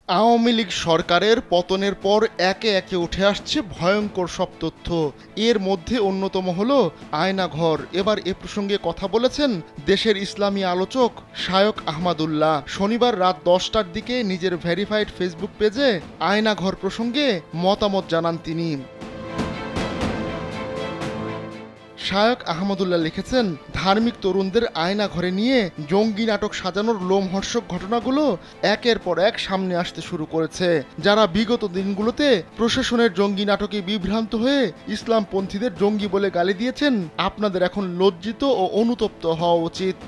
আওয়ামী লীগ সরকারের পতনের পর একে একে উঠে আসছে ভয়ঙ্কর সব তথ্য। এর মধ্যে অন্যতম হলো আয়নাঘর। এবার এ প্রসঙ্গে কথা বলেছেন দেশের ইসলামী আলোচক শায়খ আহমদুল্লাহ। শনিবার রাত 10টার দিকে নিজের ভেরিফাইড ফেসবুক পেজে আয়নাঘর প্রসঙ্গে মতামত জানান তিনি। শায়খ আহমদুল্লাহ লিখেছেন, ধার্মিক তরুণদের আয়না ঘরে নিয়ে জঙ্গি নাটক সাজানোর লোমহর্ষক ঘটনাগুলো একের পর এক সামনে আসতে শুরু করেছে। যারা বিগত দিনগুলোতে প্রশাসনের জঙ্গি নাটকে বিভ্রান্ত হয়ে ইসলামপন্থীদের জঙ্গি বলে গালি দিয়েছেন, আপনাদের এখন লজ্জিত ও অনুতপ্ত হওয়া উচিত।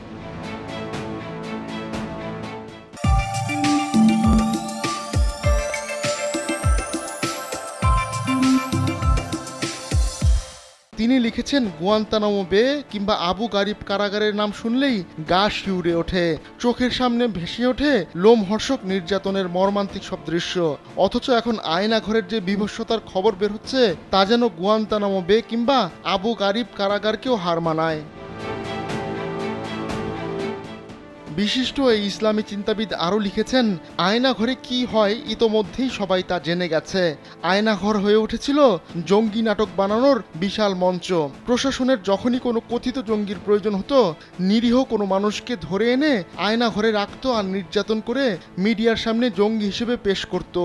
তিনি লিখেছেন, গুয়ান্তানামো বে কিংবা আবু গারিব কারাগারের নাম শুনলেই গা শিউরে ওঠে, চোখের সামনে ভেসে ওঠে লোমহর্ষক নির্যাতনের মর্মান্তিক সব দৃশ্য। অথচ এখন আয়নাঘরের যে বিভৎসতার খবর বের হচ্ছে তা যেন গুয়ান্তানামো বে কিংবা আবু গারিব কারাগারকেও হার মানায়। বিশিষ্ট এই ইসলামী চিন্তাবিদ আরও লিখেছেন, আয়নাঘরে কি হয় ইতোমধ্যেই সবাই তা জেনে গেছে। আয়নাঘর হয়ে উঠেছিল জঙ্গি নাটক বানানোর বিশাল মঞ্চ। প্রশাসনের যখনই কোনো কথিত জঙ্গির প্রয়োজন হতো, নিরীহ কোনো মানুষকে ধরে এনে আয়নাঘরে রাখত আর নির্যাতন করে মিডিয়ার সামনে জঙ্গি হিসেবে পেশ করত।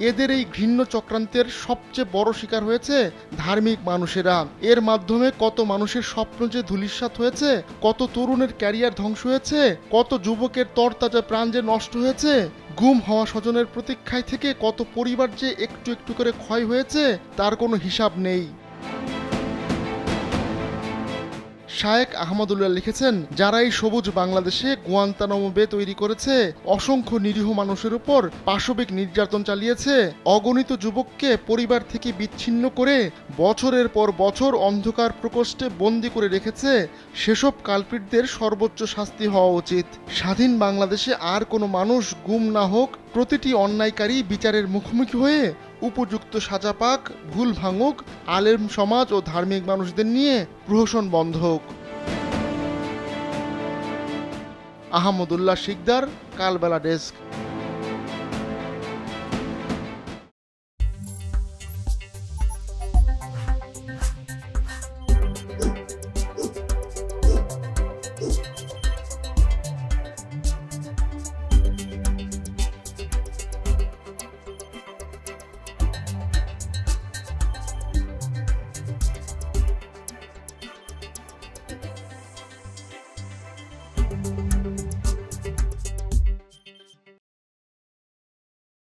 এদের এই ঘৃণ্য চক্রান্তের সবচেয়ে বড় শিকার হয়েছে ধার্মিক মানুষেরা। এর মাধ্যমে কত মানুষের স্বপ্ন যে ধূলিসাৎ হয়েছে, কত তরুণের ক্যারিয়ার ধ্বংস হয়েছে, কত যুবকের তরতাজা প্রাণ যে নষ্ট হয়েছে, গুম হওয়া স্বজনের প্রতীক্ষায় থেকে কত পরিবার যে একটু একটু করে ক্ষয় হয়েছে তার কোনো হিসাব নেই। শায়খ আহমদুল্লাহ লিখেছেন, যারা এই সবুজ বাংলাদেশে গুয়ান্তানামো বে তৈরি করেছে, অসংখ্য নিরীহ মানুষের উপর পাশবিক নির্যাতন চালিয়েছে, অগণিত যুবককে পরিবার থেকে বিচ্ছিন্ন করে বছরের পর বছর অন্ধকার প্রকোষ্ঠে বন্দি করে রেখেছে, সেসব কালপিটদের সর্বোচ্চ শাস্তি হওয়া উচিত। স্বাধীন বাংলাদেশে আর কোনো মানুষ গুম না হোক, প্রতিটি অন্যায়কারী বিচারের মুখোমুখি হয়ে উপযুক্ত সাজা পাক, ভুল ভাঙুক, আলেম সমাজ ও ধার্মিক মানুষদের নিয়ে প্রহসন বন্ধ হোক। আহমদুল্লাহ শিকদার, কালবেলা ডেস্ক।